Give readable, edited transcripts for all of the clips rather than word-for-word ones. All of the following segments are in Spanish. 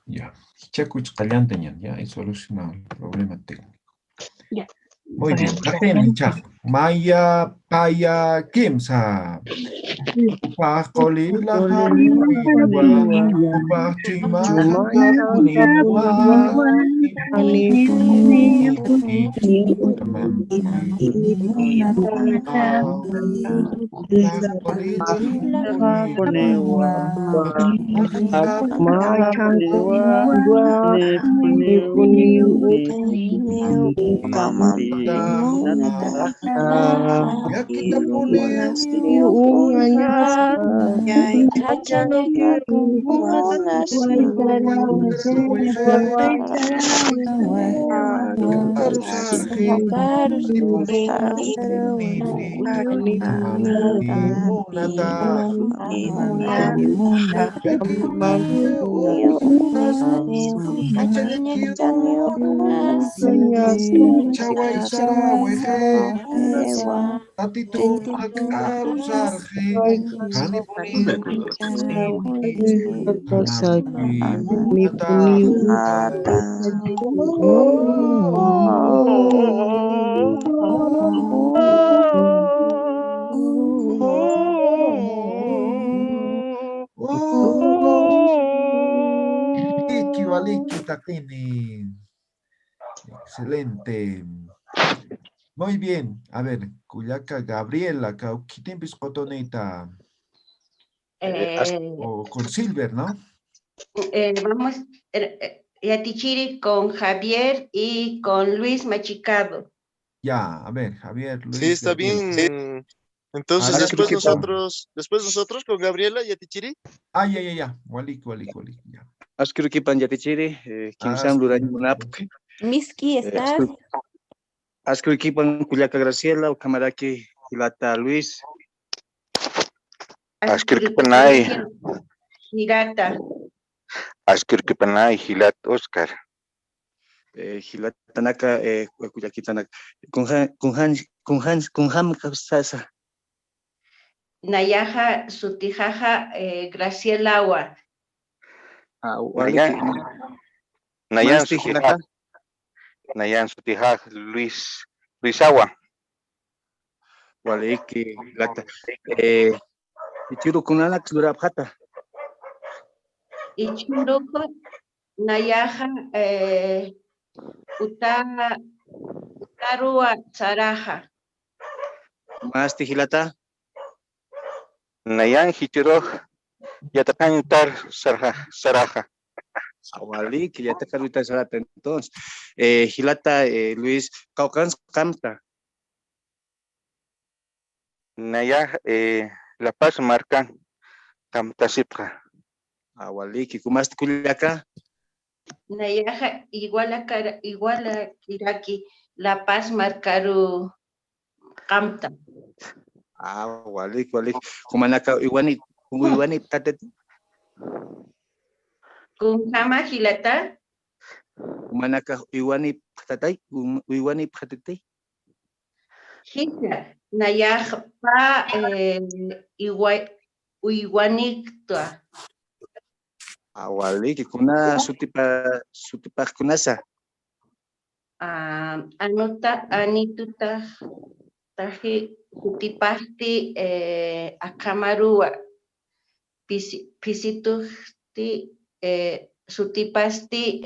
Ya. Chacuch callanteñan, ya. Y solucionado el problema técnico. Ya. Muy bien. Aten, chak. Maya, paya, kimsa. Upah kolila hariwa. Upah cima hangapuniwa. Ya kita punya Tati tu akaru sarhe hani puni hanapi munata Valiki tatini. Excelente. Muy bien. A ver, Cuyaca Gabriela, Caukitimpis Cotonita. O con Silver, ¿no? Vamos, Yatichiri con Javier y con Luis Machicado. Ya, a ver, Javier, Luis. Sí, está bien. Entonces después nosotros con Gabriela y Atichiri. Ya. Walik, ya. Askurukipan Yatichiri, Kimsam Luraño Munapuk. Miski, ¿estás? Askurukipan Cuyaca Graciela, o Camaraki Hilata Luis. Askurukipanay. Hirata. Askurukipanay, Hilat Oscar. Hilatanaka, Cuyaquitanaka. Kunham Sasa. Nayaja, Sutijaja, Graciela Agua. Nayan Sutijaj, Luis Agua. Waliki, Lata. Ichiru Kunanak Surabhata. Ichiruko, Nayaja, Utarua Saraja. Más Tijilata. Nayan Hichiroj, Yatakan Utar Saraja. Awali, que ya te carrita Sarata. Entonces, Gilata, Luis, Caucans, Camta. Naya, La Paz marcan Camtasipra. Awali, que kumaste Culiaca. Nayaja, igual a Iraki, La Paz marcaru Camta. Awali, Kumanaka, Iwani, Tateti. Kunjama Gilata. Kumanaka, Iwani, Tatai, Iwani, Tateti. Hita, Nayaja, Pa, Iwanictua. Awali, que kuna sutipa kunasa. Anota, Anituta, Taji, Sutipasti, Akamarua, Pisituti, Sutipasti,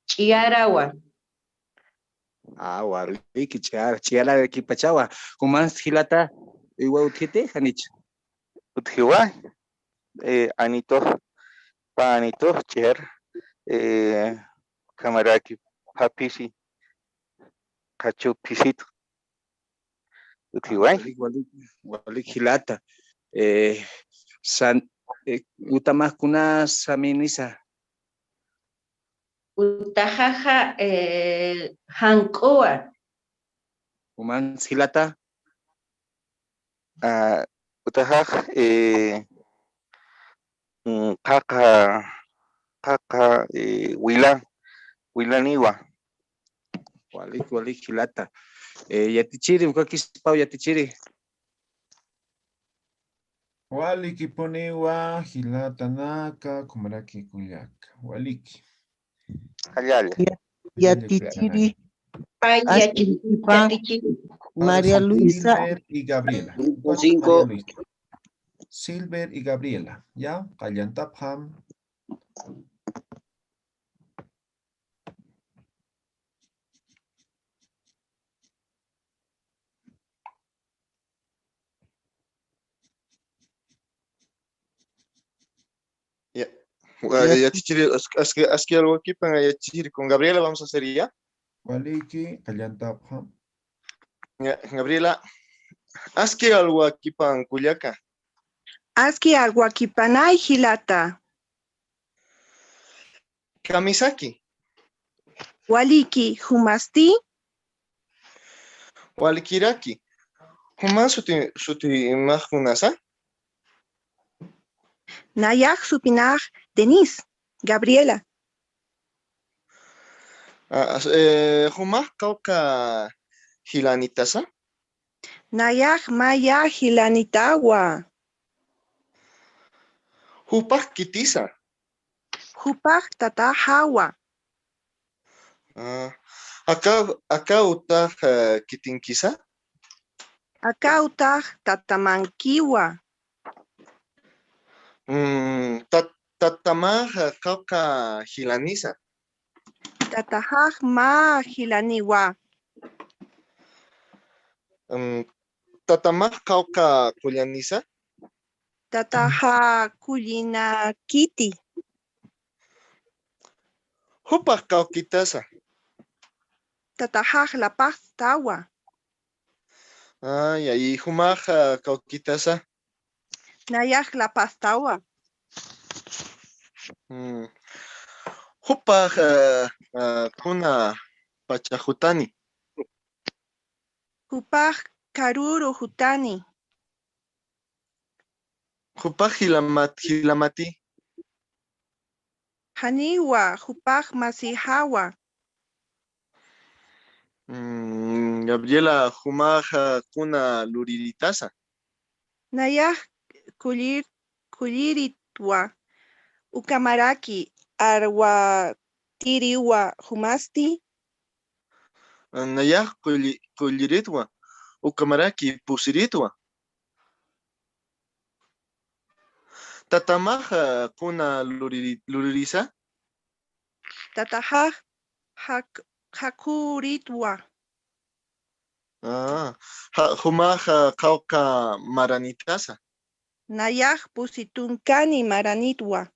Chiarawa. Awali, que chiara de Kipachawa. Kumans Gilata, Iwa Utite, Hanich. Utjiwa, Anito, Pa Anito, Cher, Camaraki, Papisi, Cachu Pisito. Utjiwa. Wali Gilata. Utamas kuna Saminisa. Utajaja, Hankoa. Kumans Gilata. Utahaj, Kaka, Wilaniwa. Wali Gilata. Yatichiri, Ukakis Pau Yatichiri. Waliki ponewa, hilata naka, kumaraki kullaka. Waliki. Allale. Yatichiri, Yatichiripa. Ahora María sí, Luisa, Silver y Gabriela. Grupo ¿Cuántos 5. María Luisa? Silver y Gabriela. ¿Ya? Kalyantapham. Ya. Ya chichiri, haz que algo aquí para ya chichiri. Con Gabriela vamos a hacer ya. Waliki, Kalyantapham. Ya, Gabriela, haz que algo aquí para Culiaca. Aski aguakipanay hilata. Kamisaki. Waliki humasti. Walikiraki. Human suti mahunasa. Nayak supinaj Denise. Gabriela. Human kauka hilanitasa. Nayak maya hilanitawa. Hupak kitisa. Hupak tata hawa. Acá utah kitinkisa. Akautaj tatamankiwa. Tatamah kauka hilanisa. Tatajaj ma hilaniwa. Tatamah kauka kulyanisa. Tataja kulina kiti. Hupak kaukitasa. Tatajaj lapaj tawa. Y ahí humaj kaukitasa. Nayak lapaj tawa. Hupak kuna pachahutani. Hupaj karuru hutani. Hupak hilamati. Haniwa hupaj masihawa. Gabriela humaj kuna luriditasa. Nayak kuliritwa. Ukamaraki arwa tiriwa humasti. Nayah kuliritwa. Ukamaraki pusiritwa. Tatamah kuna luririsa. Tatajaj hakuritwa. Humaj kauka maranitasa. Nayak pusitunkani maranitwa.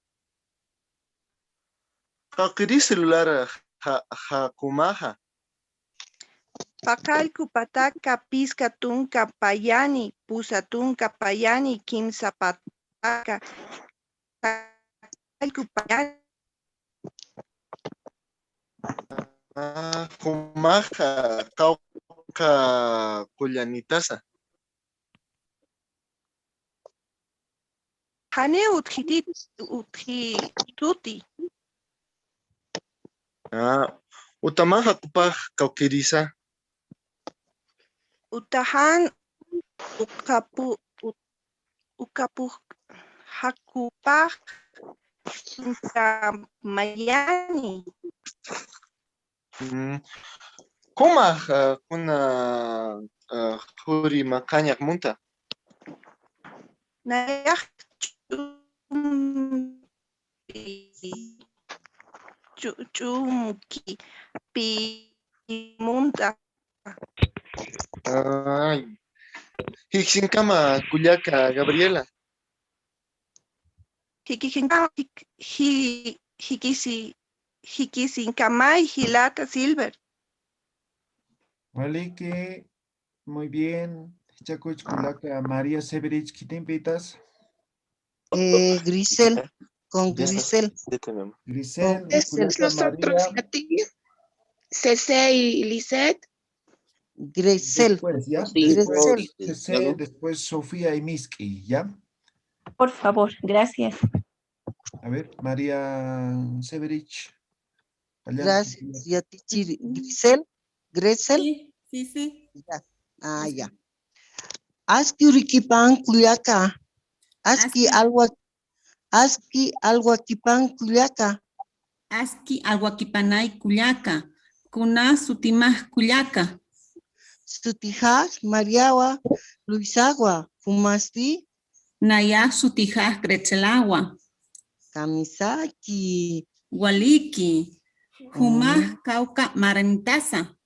Kakiri celular hakumaha. Pakalku pataka piska tunka payani. Pusa tunka payani kimsa pataka. Pakalku payani. Humaj kauka kulyanitasa. Hane uthituti. Utamaha kupaj kaukirisa. Utahan ukapu hakupaj tunka mayani. Humaj kuna huri makanyak munta. Nayak chumki pimunta. Hixinkama Culiaca, Gabriela. Hikisinkamay hilata silver. Waliki, muy bien. Chakuch kulaka María Severich, ¿qué te invitas? Grisel, con Grisel. Grisel, Es nosotros, María. a ti, Cece y Lisette. Grisel. Después, ¿ya? Grisel. Después, después Sofía y Miski, ¿ya? Por favor, gracias. A ver, María Severich. Allá. Gracias. Yatichiri. Grisel. Grisel. Sí. Ya. Ya. Aski urikipan Culiaca. Aski alhuaquipan Culiaca. Aski alhuaquipanay Culiaca. Kuna sutimaj Culiaca. Sutijaj Mariawa Luisagua. Fumasti Naya sutijaj Gretzelagua. Kamisaki. Waliki. Humaj Cauca Maranitasa.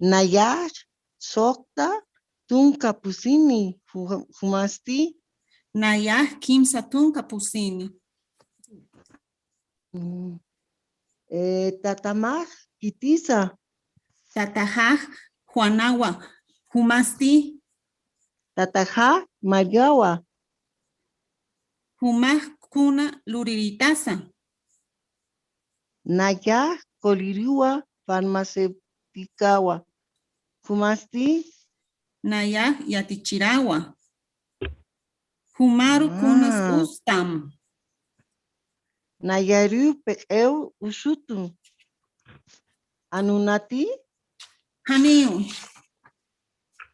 Nayar Sokta Tunca Pusini. Fumasti Naya Kimsa Tunca Pusini. Tatamaj Kitisa. Tatajaj Juanawa. Humasti. Tatajaj Mariawa. Humaj Kuna Luriritasa. Naya Coliriwa Farmacéuticawa. Fumasti Naya Yatichirawa. Humaru Kunas Ustam. Nayaru Peeu Usutu. Anunati Haniu.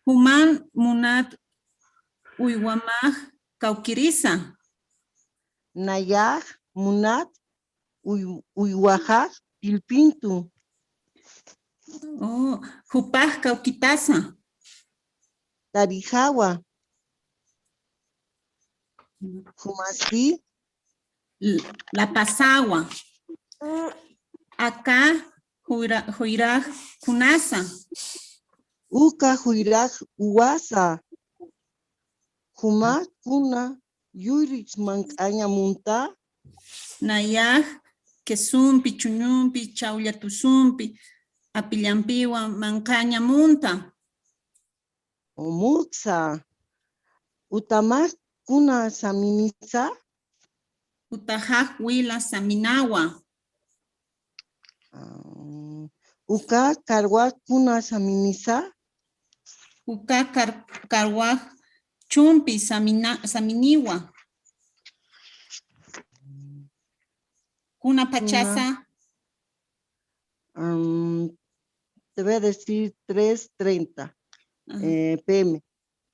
Human Munat Uywamaj Kaukirisa. Nayaj Munat Uywajaj Pilpintu. Oh, Hupaj Kaukitasa. Tarijawa. Fumasti La Pasagua. Acá Huiraj Kunasa. Uka Huiraj Uwasa. Huma Kuna Yurich Mancanya Munta. Nayaj Kesumpi Chuñumpi Chaullatusumpi Apillampiwa Mancaña Munta. Omuxa. Utamaj Kuna Saminisa. Utajaj Huila Saminawa. Uka Karwa Kuna Saminisa. Uka Karwaj Chumpi Saminiwa. Kuna Pachasa. Te voy a decir 3:30 PM.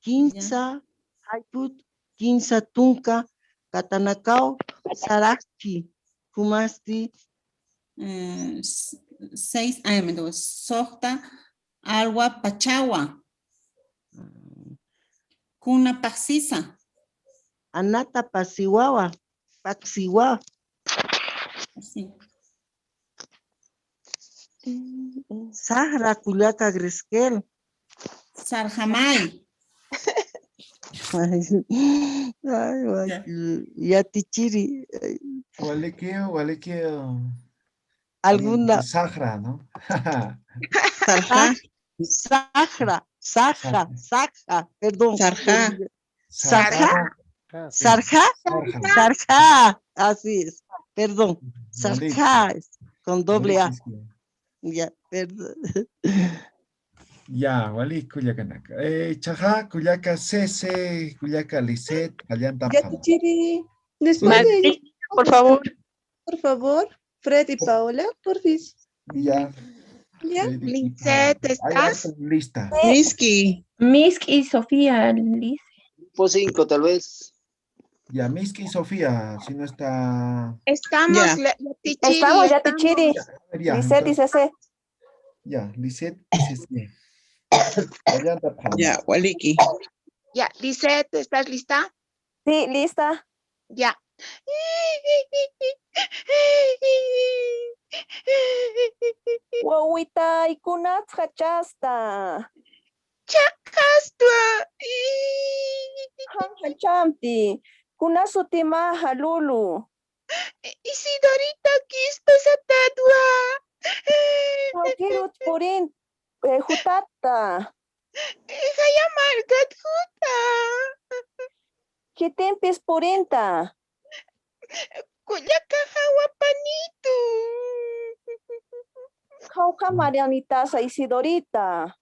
15 Haiput, 15 Tunca, Catanacao, Saraki, Fumasti, 6 AM, Sota, Alwa, Pachawa. Kuna Paxisa. Anata Pasiwawa, Paxiwa, Sí. Sahra Culiaca Gresquel. Sarjamay. Yatichiri. Gualequeo. Alguna. Sahra, ¿no? Sarja, perdón. Sarja. Sarja, así es, perdón. Sarja, con doble A. Ya, perdón. Ya, wali Culiacanaka. Chaja, Culiaca Cese, Culiaca Lisset, Allanta Ya, Pam. Tichiri. Después de ella, Por favor. por favor, Fred y Paola, porfis. Ya. Ya. Lisette, ¿estás? Lista. Miski. Misk y Sofía, Liz. Por 5, tal vez. Ya, Miski y Sofía, si no está. Estamos, Ya. Tichiri, Estamos, ya Tichiri. Ya, Lisette y entonces, CC. ya, Lisset y Cese. Allanta Pam. Ya, Waliki. Ya, Lisette, ¿estás lista? Sí, lista. Ya. Wawita y kunat hachasta. Chakastua. Han hachampi. Kunasutima halulu. Isidorita Quispe Satadua. Kirut purin. Jutata. Hayamargat Huta. Kitempis purinta. Kulyaka Hawapanitu. Kauka Marianita sa Isidorita.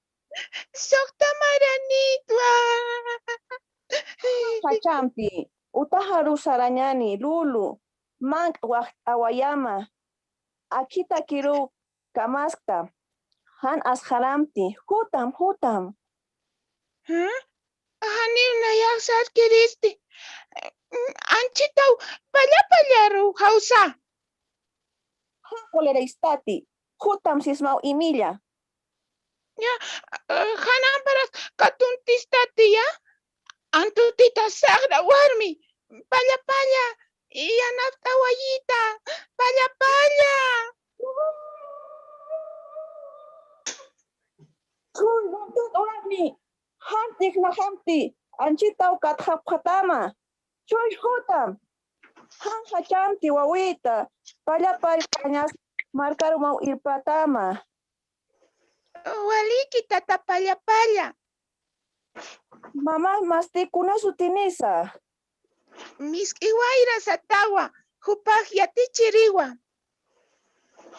Sokta Maranitwa. Hachampi. Utaharu saranyani. Lulu. Mank awayama. Akita kiru kamaskta. Han asharamti. Hutam. ¿Ah? Hani nayak sarkiristi. Anchitaw pala hausa. Kolera istati. Hutam sismau imilla. Hanan paras katuntistati ya. Antutita sagra warmi. Pala. Iyanafta wayita. Pala. Kuntut warmi. Hantik na hamti. Anchitaw katama. Chuy hutam. Han hachamti wawita. Pala kanyas markaru mau irpatama. Waliki tata pala. Mama mastikuna sutinisa. Miski waira satawa. Hupaj yati chiriwa.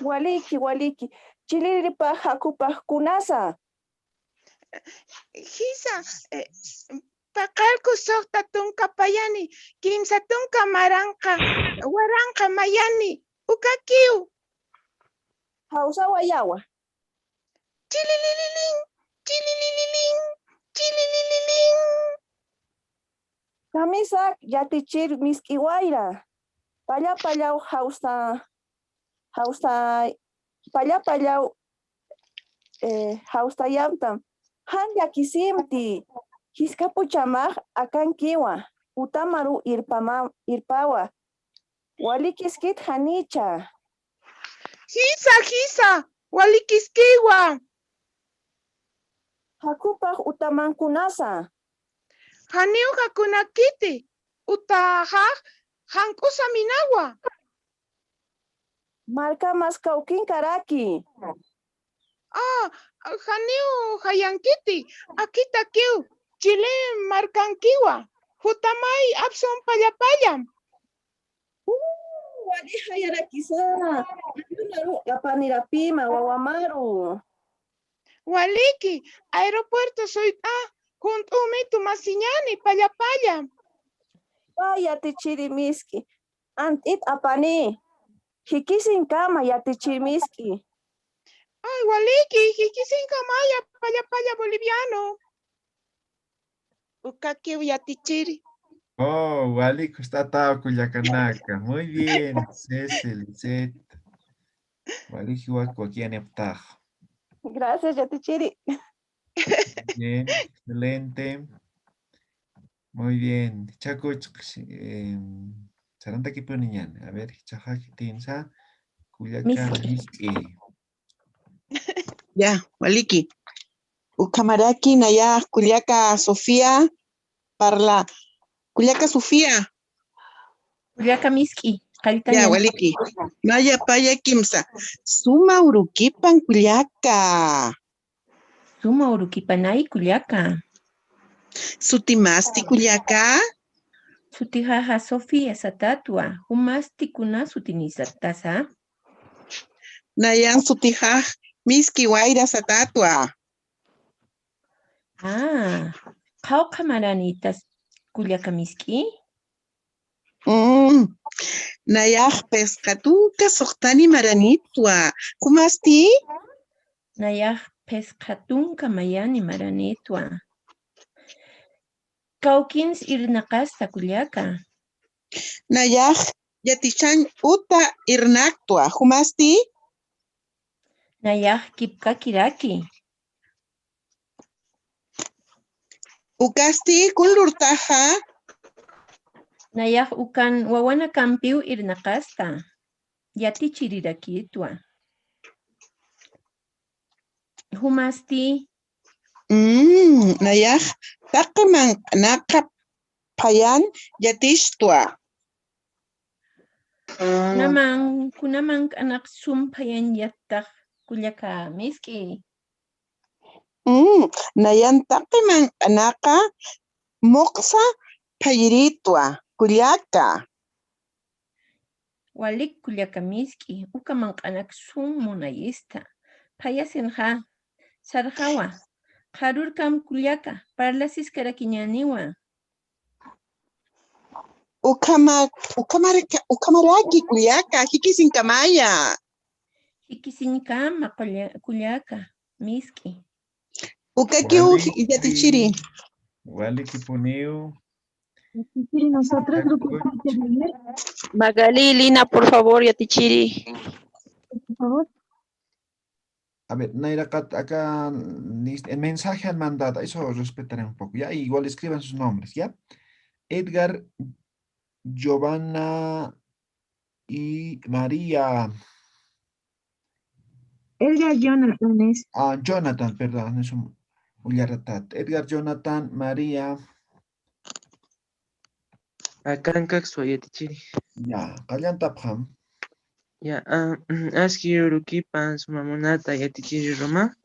Waliki. Chiliripa hakupaj kunasa. Hisa. Pakalku sokta tunka payani. Kimsa tunka maranka. Waranka mayani. Ukakiu. Hausa wayawa. Chililililing. Kamisa yatichir miski waira. Pala hausa. Hausa yamtam. Han yakisimti. Hiskapu chamaj akan kiwa. Utamaru irpawa. Walikiskit hanicha. Hisa. Walikiskiwa. Hakupaj utamankunasa. Haniu hakunakiti. Utahaj hankusa minawa. Marka maskaukin karaki. Haniu hayankiti. Akita kiu. Chile markankiwa. Hutamay abson pala. Wali hayarakisa. Ayunaru apanirapima wawamaru. Waliki. Aeropuerto soy juntumi tumasiñani pala. Vaya tichirimiski. Antit apani. Hikisin kama yatichirimiski. Ay, waliki. Hikisin kamaya pala boliviano. Ukakiu yatichiri. Oh, Wali Kustatao Culiacanaca. Muy bien, Cecil, Zet. Wali Huacuaquian Eptajo. Gracias, yatichiri. Bien, excelente. Muy bien. Chaco, Saranta Kipuniñan. A ver, Chajaki Tinsa, Culiacan, Miski. Ya, Waliki. Ukamaraki naya Culiaca Sofía parla. Culiaca Sofía. Culiaca Miski. Ya, Waliki. Naya paya kimsa. Suma urukipan Culiaca. Suma urukipanay Culiaca. Sutimasti Culiaca. Sutijaja Sofía satatua. Humasti kuna sutinisatasa. Nayan sutijaj miski waira satatua. Kau kamaranitas Culiaca Miski. Nayaj pescatuca sohtani maranitua. Kumasti? Nayaj pescatunca mayani maranitua. Kaukins irnaqasta Culiaca. Nayaj yatichan uta irnactua. Kumasti? Nayaj kipkakiraki. Ukasti kunlurtaja. Nayaj ukan wawana kampiu irnaqasta. Yati chirirakitua. Humasti. Nayaj taqiman naqap payan yatishtua. Kunaman anak sumpayan yattaq Culiaca Miski. Nayan taqiman anaqa moqsa payiritua. Culiaca. Walik Culiaca Miski. Ukaman anak sum munayista. Payasinja. Sarjawa. Harurkam Culiaca. Parlasis karakiñaniwa. Ukamaraki Culiaca. Hikisin kamaya. Hikisin kama Culiaca Miski. Ukakiu yatichiri. Waliki puniu. Nosotros, grupo Magali, Lina, por favor, Yatichiri. por favor. A ver, Naira, acá el mensaje han mandado, eso respetaré un poco, ¿ya? Igual escriban sus nombres, ¿ya? Edgar, Giovanna y María. Edgar Jonathan es. Ah, Jonathan, perdón, es un Ullaratat. Edgar, Jonathan, María. Acá en Caxua, Yatichiri. Ya, Kallantapjam. Ya, aski urukipan sumamunata Yatichiri Roma.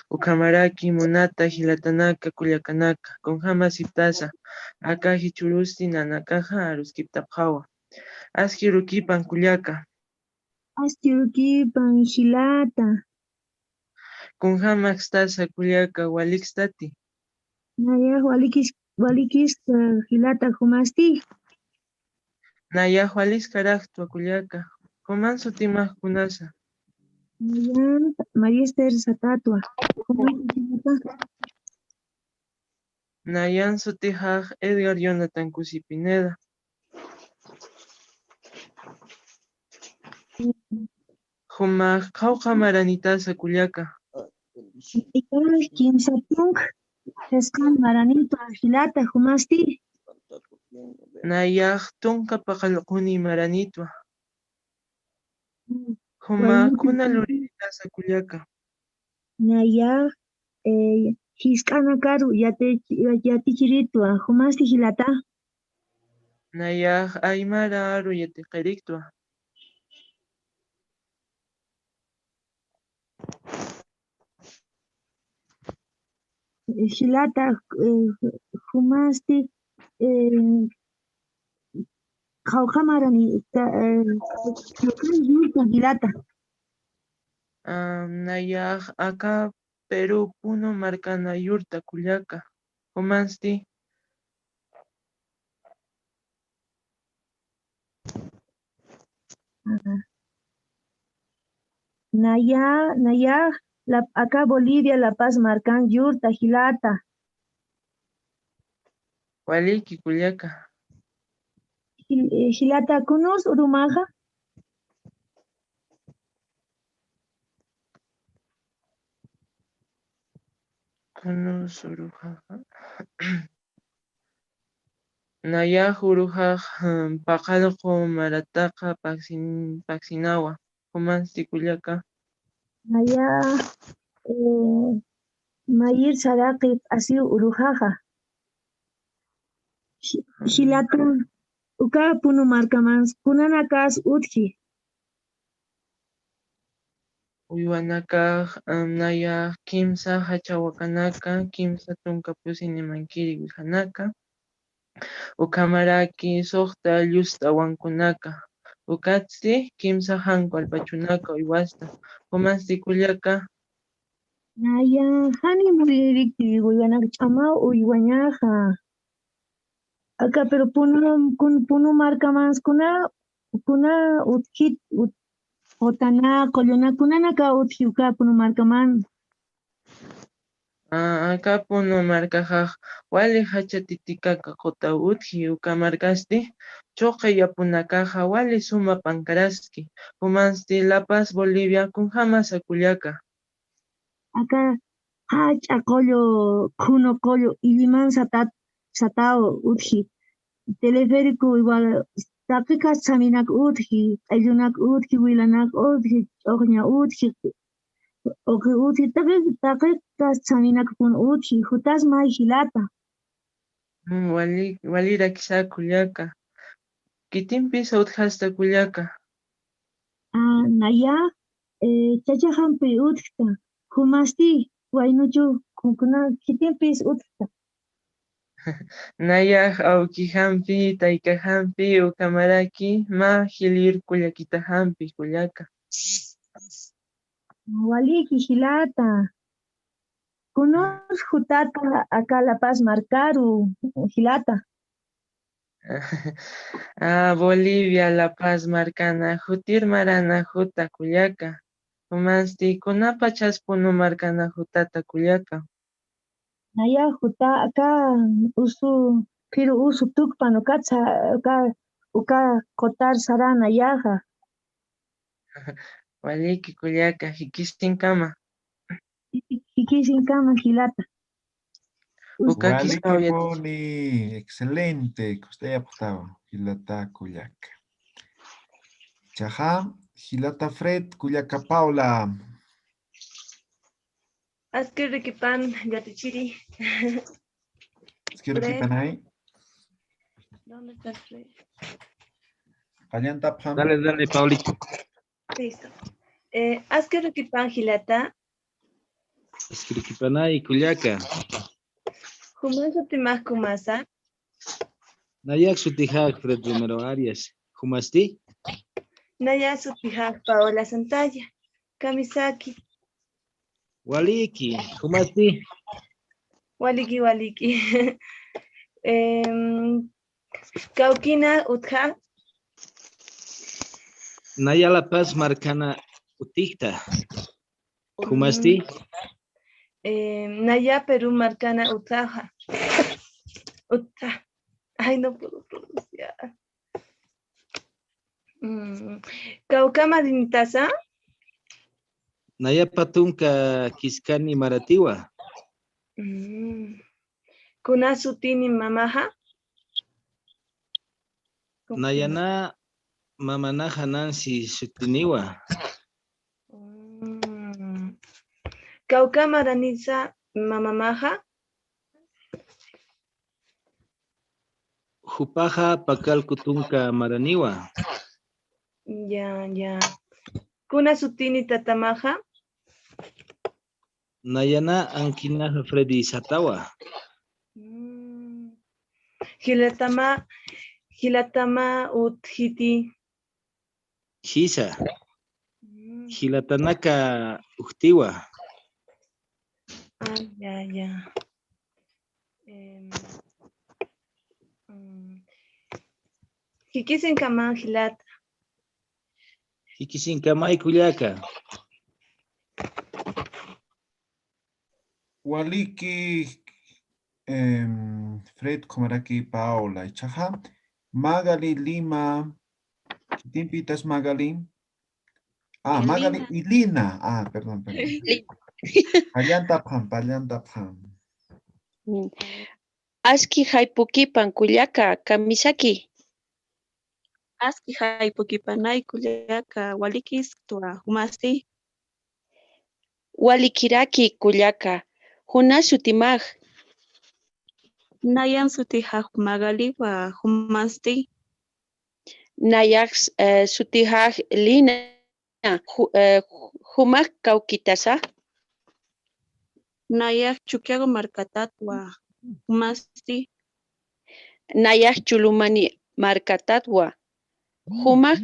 Ukamaraki munata hilatanaka kullakanaka. Konjama siptasa. Acá hichurusti nanakaja aruskiptapjawa. Aski urukipan kullaka. Aski urukipan hilata. Konjama stasa kullaka walikstati. Naya walikis hilata humasti. Naya walis karaktua kullaka. Koman sutimaj kunasa. María Esther Satatua. Nayan sutijaj Edgar Jonathan Kusipineda. Humaj kauja maranitasa kullaka. Kim Sapung. Escan maranito hilata humasti. Nayaj tunka pakalukuni maranitwa. Huma kuna luritasa kullaka. Naya hiskana karu yatichiritwa humasti hilata. Nayaj aymara aru yatiqiriktwa. Hilata humasti jaujamarani hilata. Nayaj acá Perú puno marcana yurta kullaka. Humansti. Naya, acá Bolivia, La Paz, Marcán, Yurta, Hilata. Waliki kullaka. Hilata, ¿conos Urumaja? Kunos urujaja. Nayaj urujaj pakalko marataqa paksinawa. Humansti kullaka. Naya, Mayir Saraqip, así Urujaja. Hilata, uka puno marcamans, punanakas utji. Uywanakaj naya kimsa hachawakanaka, kimsa tunkapusini mankiri wijanaka. Ukamaraki soqta llustawankunaka. Ukatsi kimsa hanku alpachunaka uywasta. Humansti kullaka. Naya, hani muririkti uywanak chama uywañaja. Acá pero puno marcamans kuna utkit otana collona kunanaka utji uka puno marcaman. Acá puno markajaj wali hachatitikaka kota utji ukamarkasti. Choqa yapunakaja wali suma pankaraski. Humansti La Paz Bolivia kunjama sakullaka. Acá hacha collo kuno collo iliman satao utji. Teleférico igual taqiqa saminak utji, ayunak utji, wilanak utji, oqña utji, oqi utji, taqiqa saminak pun utji, jutas may hilata. Walira kisa kullaka. Kitinpis uthasta kullaka. Naya, chachahampi utjta, humasti, waynuchu, kunkuna kitinpis utjta. Nayaj awkihampi, taykahampi, ukamaraki, ma hilir kullakitahampi kullaka. Waliki hilata. Kunos jutata acá La Paz marcaru hilata. Bolivia, La Paz, marcana, jutir marana, juta kullaka. Humansti kunapa chaspunu marcana jutata kullaka. Naya juta acá pero usu tukpan uka kotar sarana yaja. Waliki kullaka hikistinkama. Hikisin kama hilata. Ukakisqa uyatichiri. Walikipuni, excelente. Usted ya apostaba. Hilata Cuyaca. Chaja, Hilata Fred, Cuyaca Paula. Asker Riquipan, Yatichiri. Quiero que Fred. ahí. ¿Dónde está Fred? Callanta Pam. Dale, Paulito. Listo. Asker Riquipan, Gilata. Escriquipanay, Culiaca. Humasa Timás Kumasa. Nayak Sutijak, Fred Romero Arias. ¿Humasti? Naya Sutijak, Paola Santalla. Kamisaki. Waliki, ¿humasti? Waliki. Kaukina Utja. Naya La Paz Marcana Uticta. ¿Humasti? Naya Perú Marcana Utaja. Ay, no puedo pronunciar. Caucama Dinitasa. Naya Patunka Kiskani Maratiwa. Kunasutini Mamaha. Nayana Mamanaja Nancy Sutiniwa. Caucama Ranisa Mamamaha. Jupaja Pakal Kutunka Maraniwa. Ya. Kunasutini Tatamaha. Nayana Ankinaja Freddy Satawa. Hilatama Uthiti. Hisa. Hilatanaka Uchtiwa. Ya. Hikisin Kaman Hilata. Hikisin Kamay Kuliaka. Waliki, Fred Comaraki Paola. Chaja, Magali Lima. ¿Quién pitas Magali? Magali y Lina. Perdón. Pallanta Pam. Aski haypukipan kullaka kamisaki. Aski haypukipanay kullaka walikistua humasti. Walikiraki kullaka huna sutimaj. Nayan sutihak magaliwa humasti. Nayak sutihaj Lina humak kaukitasa. Nayak chukiago markatatwa humasti. Nayak chulumani markatatwa humak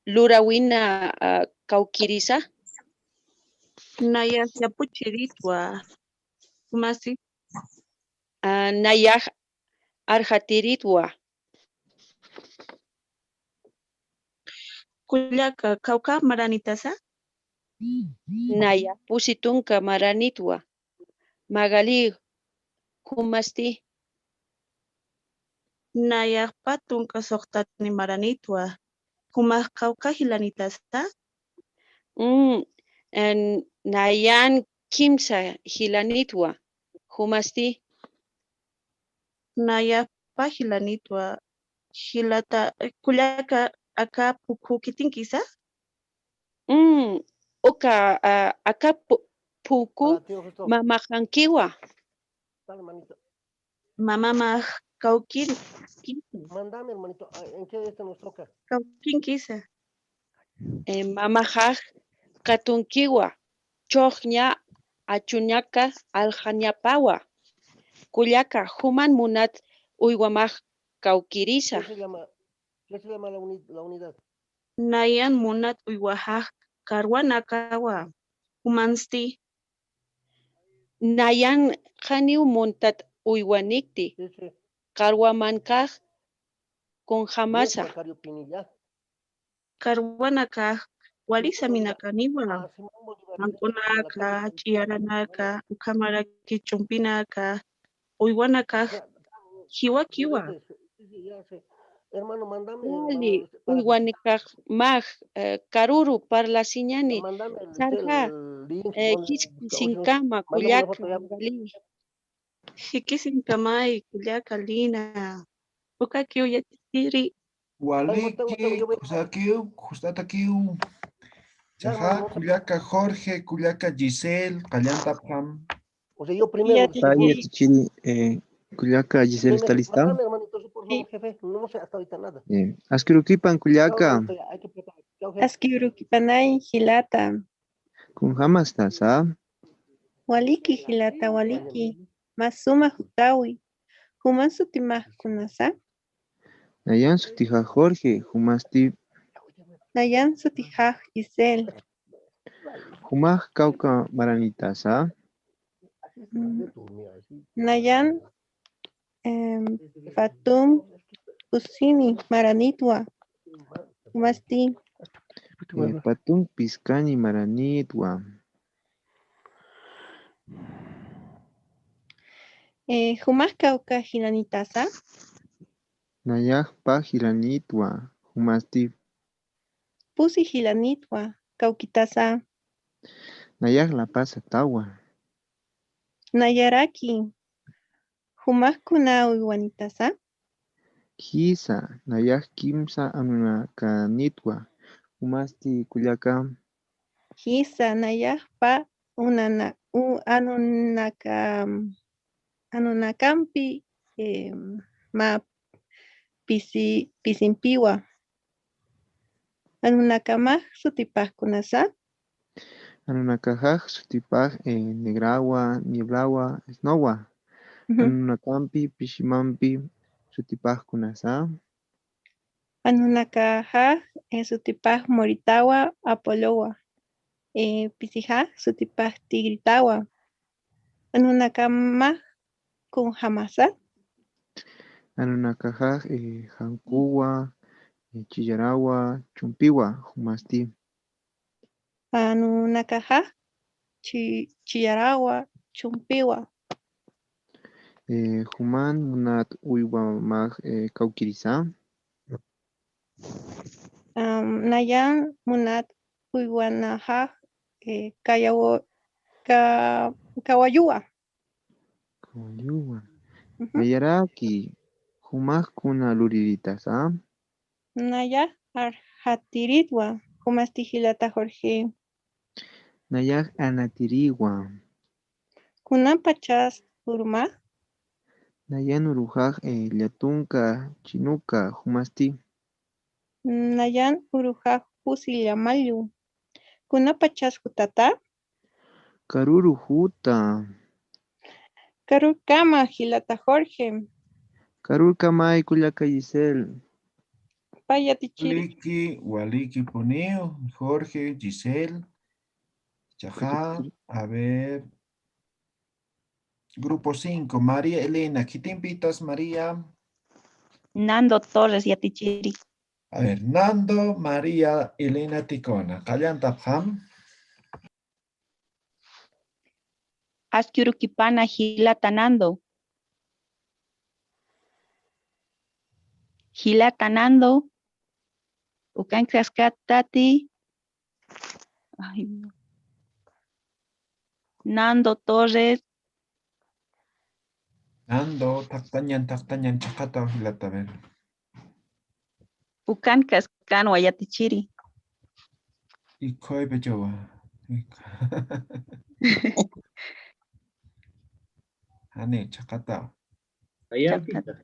lurawina kaukirisa. Nayak yapuchiritwa humasti. Nayak arjatiritwa. Kullaka kauka maranitasa. Nayak pusitunka maranitwa. Magali humasti. Nayak patunka soqtatni maranitwa. Humak kauka hilanitasa. Nayan kimsa hilanitwa. Humasti. Nayak pa hilanitwa. Hilata kullaka acá pukinkisa. Oka acá puku mamajankiwa. Mamá Kaukin. Mándame, hermanito, ¿en qué nos toca? Kaukinkisa. Mamajaj katunkiwa. Chohña achuñaka aljañapawa. Kullaka human munat uywamaj kaukirisa. ¿Qué se llama la unidad? Nayan munat uywajaj karwanakawa. Humansti. Nayan janiu muntat uywanikti. Karwamankaj con jamasa. Karwanakaj Walisa minakaniwa. Ankunaka, chiaranaka, ukamaraki chumpinaka, uywanaka, kiwa. Hermano, mandame. Wali, uywanika mag, karuru para la siñani. Mandame el Sarja, link. sinkama, Mándame una kuyaka, foto ya. wali. Hikisinkamay, kuyaka, lina. Uka kiyo yatiri. Waliki, Kusakiu, Kustatakiu, Chaja, Kuliaka Jorge, Kuliaka Giselle, Kallanta Pam. O sea, yo primero. Tichiri, Culiaca, Giselle, ¿está lista? Mándame, hermanito, sí, por favor, jefe. No sé hasta ahorita nada. Asquiruquipan, Culiaca. Hay que preparar. Askiurukipanay hilata. Con jamás estás, ¿ah? Waliki hilata waliki. Masuma hutawi. Human sutimah kunasa. Nayan sutija Jorge, Humasti, Nayan sutijah Giselle. Humaj Cauca Maranitas, ¿ah? Nayan Fatum Usini Maranitwa. Humasti. Patum Piscani Maranitwa. Humas Cauca Hilanitasa. Nayaj Pa Hilanitwa, Humasti, Pusi Hilanitwa. Cauquitasa. Nayaj La Paz Tawa. Nayaraki. Humas Kuna Uiwanitasa. Kisa, Nayaj Kimsa Anunakanitwa, Humasti Culiaca. Hisa Nayaj Pa Unana Anunakampi ma pisimpiwa. Anunakamaj sutipaj kunasa. Anunakajaj Sutipaj Negrawa, Nieblawa, Snowa. Anunakampi, Pishimampi, Sutipaj Kunasa. Anunakajaj sutipaj Moritawa Apolowa. Pisijaj sutipaj Tigritawa. Anunakamaj kun Hamasa. Anunakajaj Jankuwa, Chillarawa, Chumpiwa, Humasti. Anunakajaj Chillarawa Chumpiwa. Human Munat Uiwamaj Kaukirisa. Nayan Munat Uiwanajaj Kawayua. Kawayua. Nayaraki. Humaj Kuna Luriritas, ¿ah? Nayaj Arjatiritwa. Humastijilata Jorge. Nayaj Anatiriwa. Kunan pachas urma. Nayan Urujaj Llatunka, Chinuka, Humasti. Nayan Urujaj Pusillamayu. Kunan pachas hutata. Karuru Huta. Karukama Gilata Jorge. Karur Kamay Culiaca Giselle. Payatichiri. Waliki Poneo, Jorge, Giselle, Chaja, a ver. Grupo 5, María Elena. ¿Qué te invitas, María? Nando Torres Yatichiri. A ver, Nando, María Elena Ticona. Kallanta Pam. Askyurukipana Hilata Nando. Hilata Nando. Ukan Kraskatati. Ay, no. Nando Torres. Nando, Tactañan, Chacata, Hilata, a ver. Ukan Kaskan Wayatichiri. Y Koi Bejoa. Ane, Chacata. Allá pita.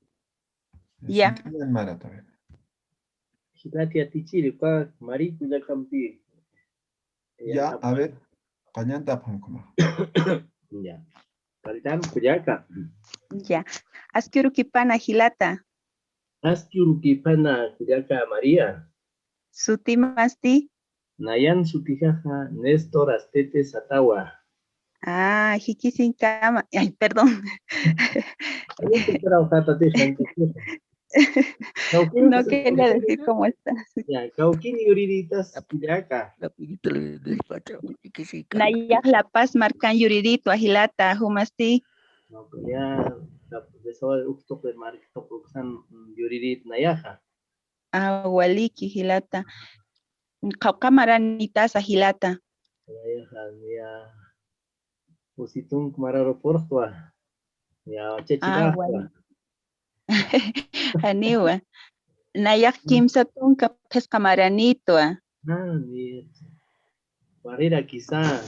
Ya. Marata, a ver. Hilati atichiri, pa mariku ya campi. Ya, a ver. Kallanta Pam como. Ya. Kaltan Culiaca. Ya. Askyurukipana Hilata. Askyurukipana Culiaca María. Sutimasti. Nayan Sutijaja Néstor Astete Satawa. Ah, Hikisin Kama. Ay, perdón. No quería decir cómo estás. Ya, Cauquín Yuriditas Kuliaka. Nayaj La Paz marcan yuridito ahilata humasti. No, ya, de eso el ukto que marca usan Yuridit Nayaja. Awaliki hilata. Kaukamaraниtas ahilata. Nayaja, ya. Pusitun Mararo Portua. Ya, Chechirajua. Aniwa. Nayaj Kimsa Tunka Pescamaranito. Ni Barrera quizá.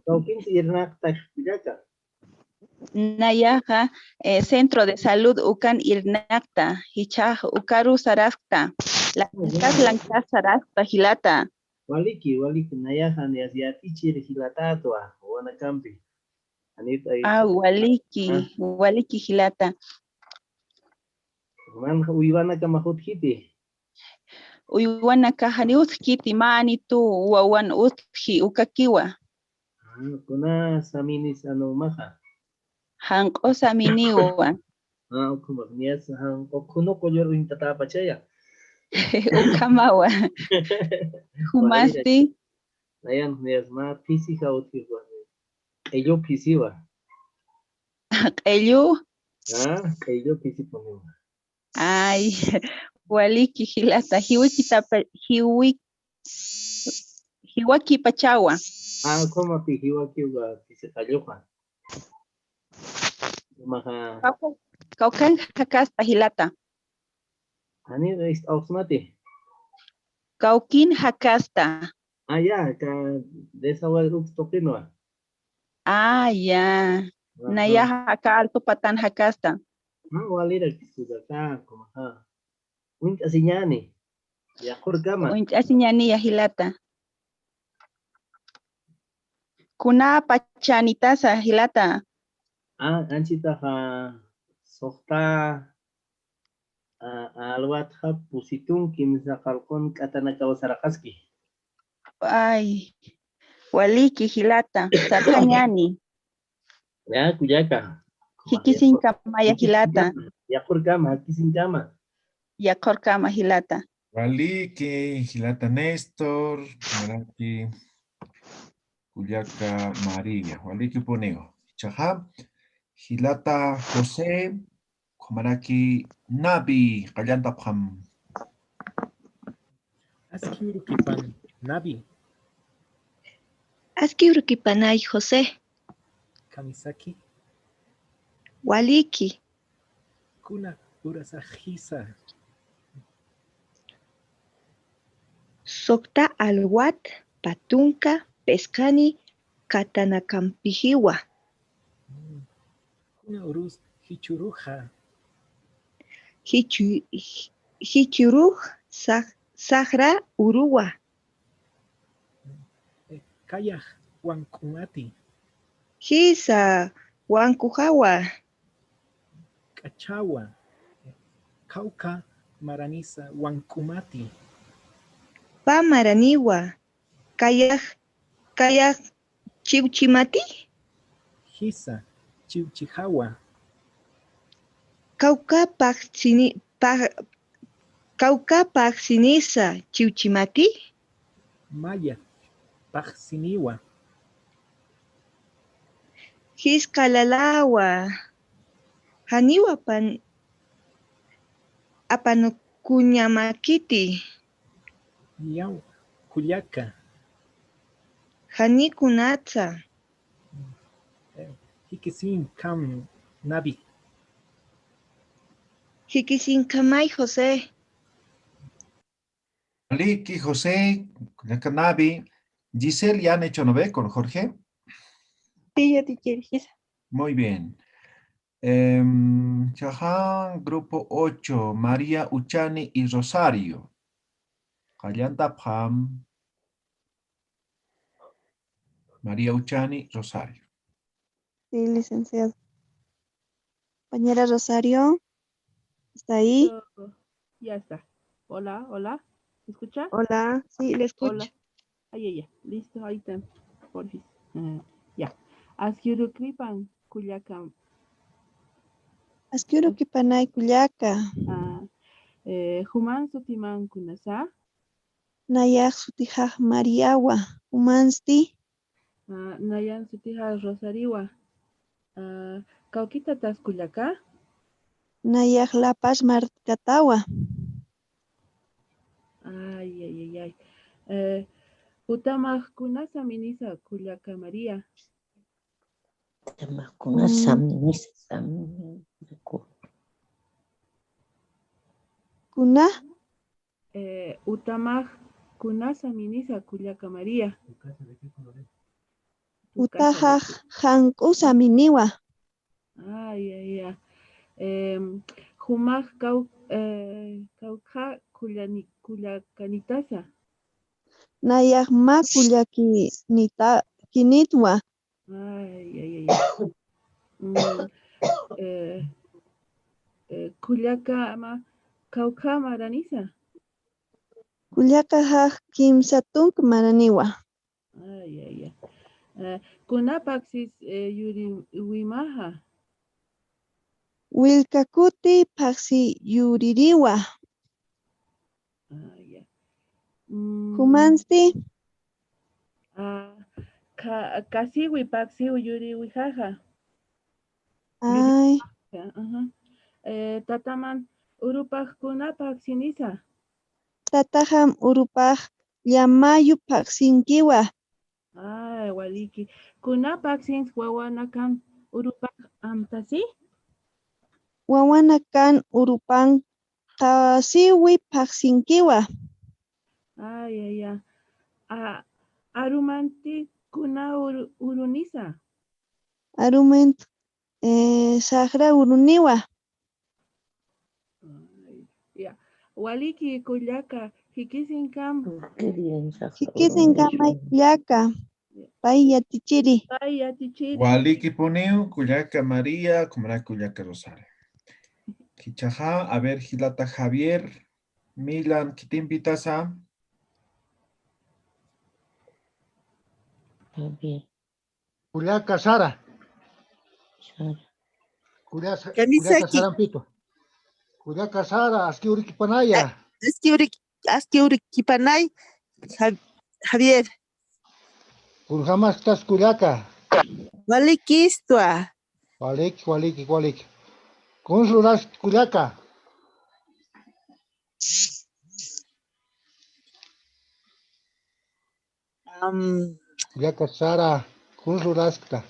Cauquín Irnacta Kuliaka. Nayaja Centro de Salud Ucan Irnacta. Hichaj Ukaru Sarakta. La Lankas Sarakta hilata. Waliki Nayaja ni Asiatichi Hilatatua. Wana Campi. Waliki hilata. Man Uivana Kamahut Hiti. Uywana kahani utkiti mani tu wawan utki ukakiwa. Kuna Saminis Anomaha. Hanko saminiwa. Como nias kuno koyor intata pachaya. Ukamawa. Humasti. Nayan nias ma physica utkiwa. Ello pisiwa. Ello. Ello pisiwa. Ay, waliki hilata hiwaki pachawa. Como pihiwaki wa pisitayoka. Maha. Kaukan hakasta hilata. Ani is ausmati. Kaukin hakasta. Ya, ka desawal ukstokino. Ya. Naya haka alto patan hakasta. Walira kisudaka como Wink asinyani. Ya kurkama. Wink asinyani ya hilata. Kuna pachanitasa hilata. Anchita softa alwat pusitun kimsa kalkon katana kawasarakaski. Ay, waliki hilata. Sarkanyani. Ya kuyaka. Hikisin kamaya hilata. Ya kurkama, hikisin kama. Ya kurkama hilata. Waliki, hilata Néstor, Maraki, Cuyaca María, Waliki Poneo. Chaja, hilata José, Maraki Nabi, Kallanta Pam. Askiurukipan Nabi. Askiurukipanay José. Kamisaki. Waliki. Kuna urasajisa. Sokta alwat patunka pescani katanakampihiwa. Kuna urus hichuruja. Hichuruj sahra urua. Kayaj wankumati. Hisa wankuhawa. Kachawa. Kauka maranisa wankumati. Pa maraniwa. Kayaj chiuchimati. Hisa chiuchihawa. Kauka paksinisa chiuchimati. Maya paksiniwa. Hiskalalawa. Haniwa apanukunyamakiti. Yau Kuliaka. Hanikunatsa. Hikisin kam Nabi. Hikisin kamay José. Waliki, José, Cuyaca Nabi. Giselle, ¿ya han hecho 9 con Jorge? Sí, ya te quiero. Muy bien. Chahan, grupo 8, María Uchani y Rosario. Kallanta Pam. María Uchani, Rosario. Sí, licenciado. Compañera Rosario, ¿está ahí? Ya está. Hola, hola. ¿Me escucha? Hola, sí, le escucho. Hola. Ya. Listo, ahí está. Porfis. Ya. Askiurukripan, Culiacán. Asquiuru kipanay kullaka. Human sutiman kunasa. Nayak sutijaj Mariawa. Humansti. Nayan sutija Rosariwa. Kaukita tas kullaka. Nayak lapas markatawa. Ay. Utamaj kunasa minisa kullaka María. Kunasa minisa. Kuna. Utamaj kunasa minisa kullaka María. Utajaj hankusa miniwa. Ay. Humaj kauja kullakanitasa. Nayak ma kinitwa. Ay. Kullaka ama kauja maranisa. Kullaka haj kimsatunk maraniwa. Ay. Kunapaxis yuri wimaja. Wilkakuti paksi yuririwa. Humansti. Kasiwi paksiwi yuri wijaja. Ay. Tataman urupaj kunapak sinisa. Tataham urupaj llamayu paksinkiwa. Ay, waliki. Kunapak sins wawanakan urupaj amtasi? Wawanakan urupan kasiwi paksinkiwa. Ay. Arumanti kuna urunisa. Arument sahra uruniwa. Waliki kullaka hikisinkam. Hikisinkam ay kullaka. Paya tichiri. Waliki poniu, kullaka María, kumara kullaka Rosario. Kichaja, a ver, Gilata Javier, Milan, Kitimpitasa. Kullaka Sara. Kullaka Sarampito. Kullaka Sara, Asquiuri Kipanaya. Asquiuri Kipanay. Javier. Kurjamas tas Kullaka. Walikistua. Waliki. Consulas Kullaka. Kullaka Sara, Consulasca.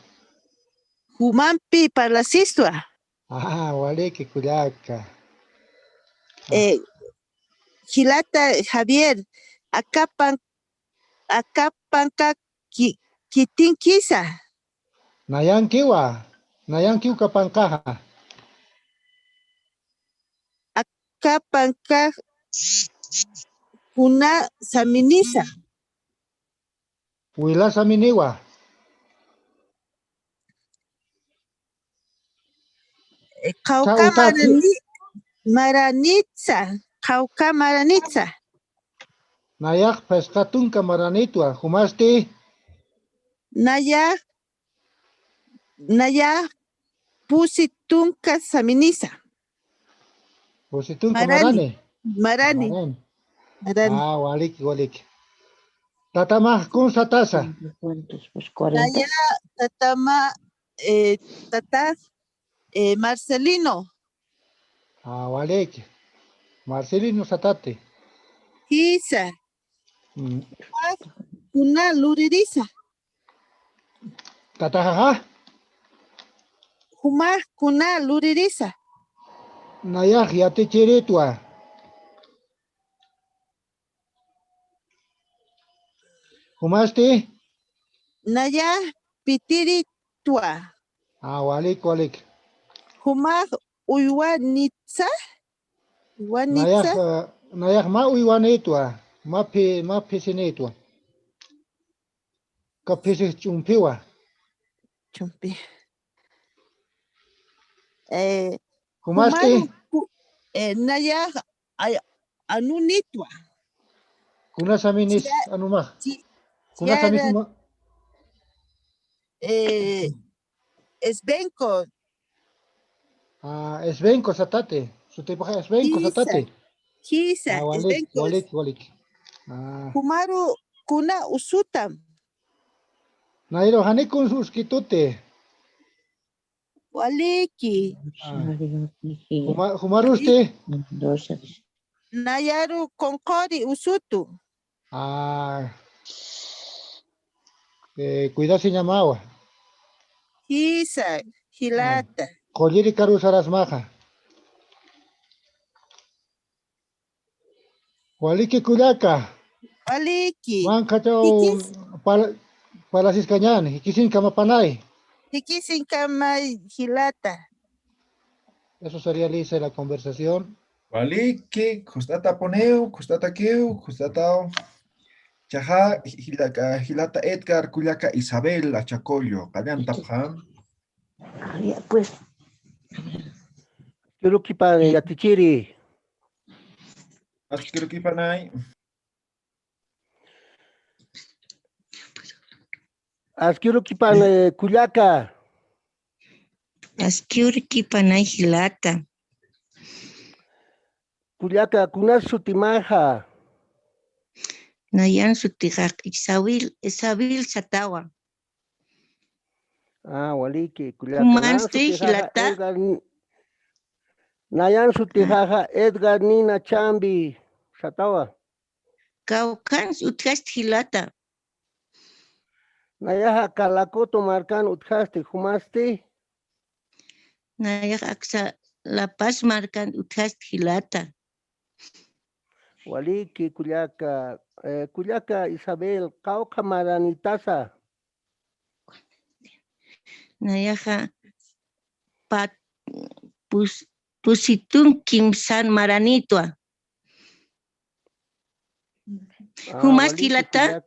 Humanpi parlasistua. Waliki Kullaka. Gilata Javier. Akapanka kitinkisa. Nayankiu kapankaja. Akapanka kuna saminisa. Wila saminiwa. Kauka maranitsa. Nayak pescatunka maranitua. Humasti. Naya pusitunka saminisa. Pusitunka marani. Waliki. Tatama kun satasa. Naya tatama Marcelino. Waliki. Marcelino satate. Hisa. Kuna luririsa. Tatajaja. Humar kuna luririsa. Nayak yate chiritua. Humasti. Naya pitiritua. Walik. Humar uywanitsa. Nayak ma uywanitwa. Ma pisinitwa. Kapisi chumpiwa. Chumpi. Humasti. Naya anunitwa. Kuna saminis anuma. Kuna samisuma. Esbenko. Esbenko satate. Sutipaja esbenko satate. Kisa, Walik, esbenko. walik, walik. Kumaru kuna usutam. Nairo hanikun suskitute. Waliki. Humaruste. Nayaru konkori usutu. Cuidado sin llamawa. Kisa, hilata. Colliri karu sarasmaja. Waliki kuyaka. Waliki. Manca chao para ciscañán. Hikisin kamapanay. Hikisin kamay hilata. Eso sería lisa la conversación. Waliki, kustata poneu, kustata kiu, kustata chaja, hilata Edgar, Culiaca Isabel, Achacollo, Callanta Pjam. Ya, pues. Quiero que para Yatichiri. Quiero que panay. Quiero que para Culiaca. Quiero que panay hilata. Culiaca, kunas sutimaja. Nayan sutijak, Isabil satawa. Waliki, Culiaca. Kumansti hilata. Nayan sutijaja Edgar Nina Chambi satawa. Kaukan utkast hilata. Nayaja Calacoto marcan utkasti, humasti. Nayaja aksa La Paz marcan utkast hilata. Waliki, Culiaca. Culiaca Isabel, Cauca Maranitasa. Nayaja pusitun kimsan maranitwa. Humas kilata?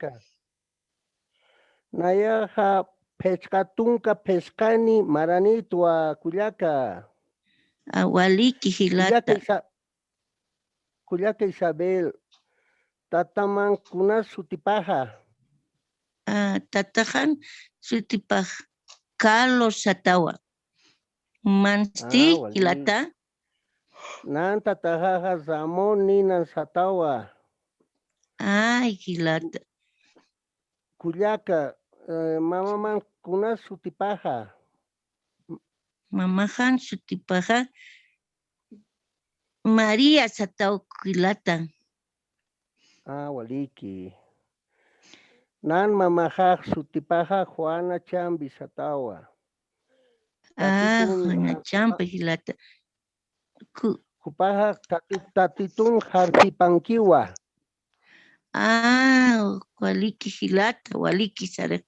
Nayaja pescatunca pescani maranitwa Culiaca. Waliki hilata. Culiaca Isabel. Tataman kunas sutipaja. Tatajan sutipaj Carlos Satawa. Mansti hilata. Nan tatajaja Ramón Nina Satawa. Hilata. Culiaca, mamaman kunas sutipaja. Mamajan sutipaja María Satawa hilata. Waliki. Nan mamajaj sutipaja Juana Chambi Satawa. Juana Chambi hilata. Kupaja tatitun jartipankiwa. Waliki hilata, waliki sare.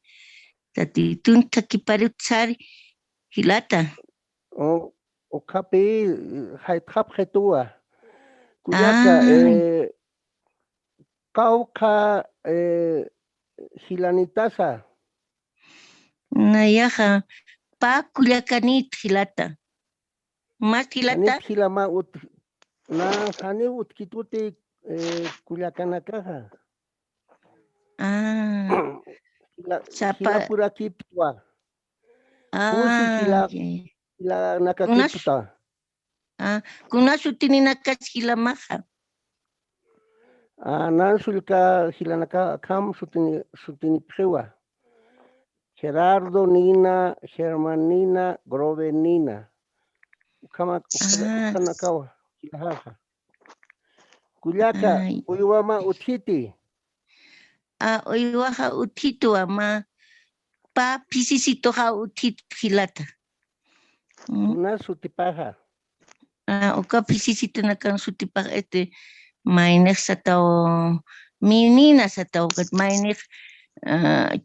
Tatitun takiparutsari hilata. O kapi haitjapjetua. Culiaca, Cauca Gilanitasa. Nayaja pa Culiacanit hilata. Más hilata. Hilama na hani utkituti Culiacanakaja. Hila pura kiptua. Pusi hila nakakipta. Kuna sutini nakas hilamaja. Nan sulka hilanaka kam sutini prewa. Gerardo Nina, Germanina, Grove Nina. Ukanakawa, hilahaja. Culiaca, uyuama utiti. Uyuaja utitu ama pa pisisito ha utit hilata. Una sutipaja. Oka pisisito nakan sutipaja mainek satao menina satao kat mainek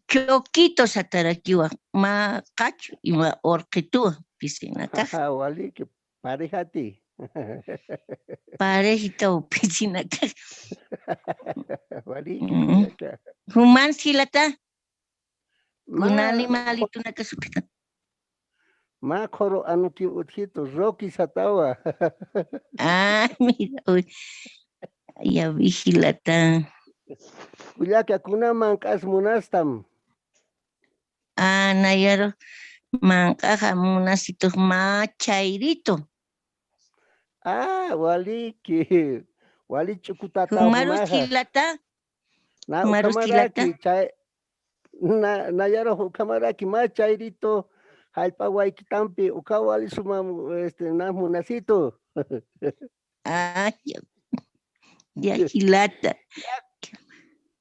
choquito satarakiwa ma cacho y ma orquitua piscina caja. Wali que parejati. Parejita o piscina caja. Wali que human silata. Kuna animalito na kasupita. Ma koro anuki utito Rocky satawa. Mira, uy. Ya vigilata. Culiaca kuna mancas munastam. Nayaro Mancaja munasito machairito. Ah, waliki. Wali chukutata Humarus humaja. kilata. Na Humarus ukamaraki chay. Na yaro ukamaraki machairito. Halpa waikitampi ukawali suma na munasito. Ah, ya hilata.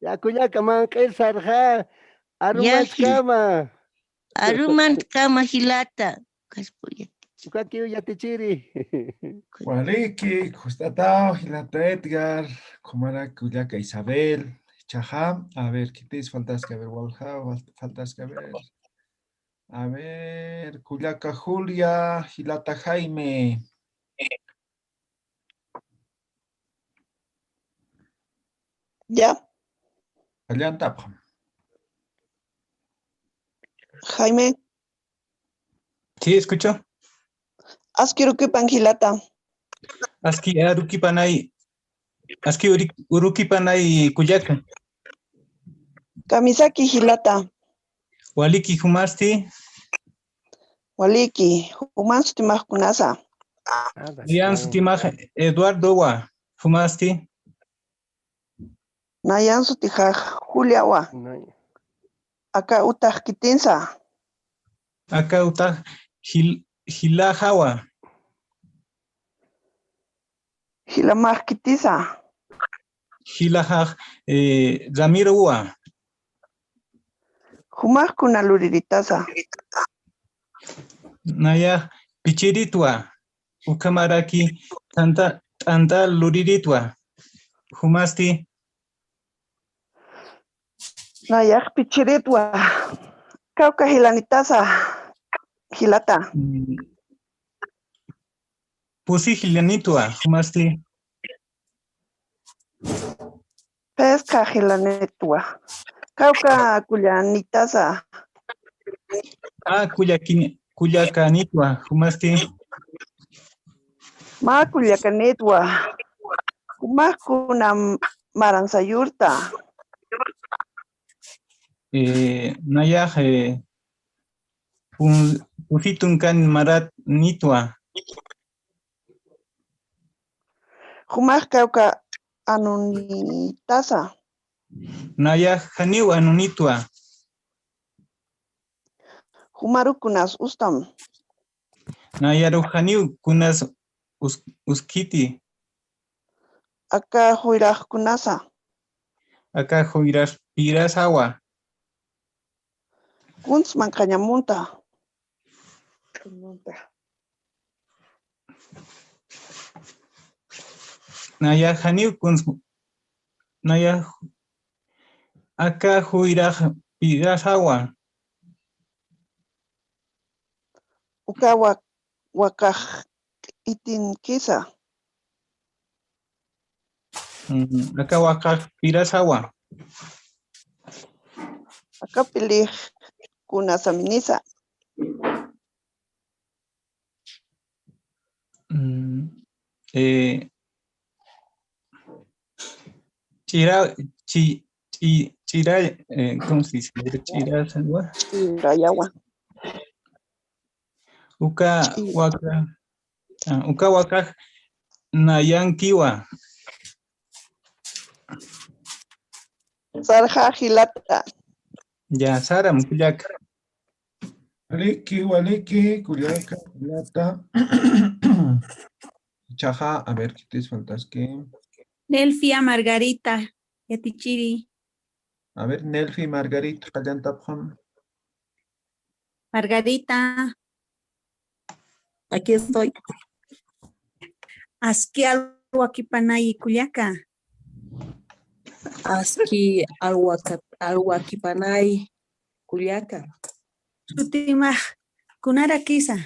Ya kuyaka manca sarja. Aruman kama. Aruman kama hilata. Ukaki yatichiri. Waliki, Justatao, Hilata Edgar, Comara Cuyaca Isabel, Chajá, a ver, ¿qué te faltas que ver? Walja, faltas que ver. A ver, Cuyaca Julia, Hilata Jaime. Ya. Allantapam. Jaime, Sí, escucho. Askirukipan Hilata. Aski Arukipanay. Aski Urukipanay Kuyaka. Kamisaki Hilata. Waliki Humasti. Waliki, Humansuti Mahkunasa. Lian Sutimaj Eduardo Wa. Humasti. Nayan Sutijaj Juliawa. Acá Utah Kitinsa. Acá Utah Hilahawa. Hilamaj Kitisa. Hilahaj Ramiro Wa. Humaj Kunaluriritaza. Naya Pichiritwa. Ukamaraki Tanta Luriritwa. Humasti. Nayak Pichiritwa. Kauka Hilanitaza. Hilata. Pusi Hilanitwa. Humasti. Pesca Hilanitwa. Kauka Kulanitaza. Ah, Kuyakanitwa. Humasti. Ma Kuyakanitwa. Humaj Kuna Maransayurta. Naya Pusitun kan Marat Nitwa. Humaj Kauka Anunitaza. Naya Haniu Anunitwa. Humarukunas Ustam. Naya Haniu Kunas Uskiti. Acá Huiraj Kunasa. Acá Huiras Pirasawa. Kunzman Cañamunta. Naya Haniu Kunz. Naya Acá Huiraj Pirasawa. Ukawa Wakaj Itin Kisa. Acá Wakaj Pirasawa. Acá Pilij Kunasaminisa. ¿Cómo se dice? Chirayawa. Uka Wakaj Nayankiwa. Sarja Hilata. Ya, Saram Kuyaka. Waliki, Cuyaca, Hilata. Chaja, a ver, ¿qué te faltas que? Delfia Margarita, Yatichiri. A ver, Nelfi, Margarita, Allantapam. Margarita. Aquí estoy. Aski algo aquí panay Culiaca. Aski algo aquí panay Culiaca. Sutimaj kunara kisa.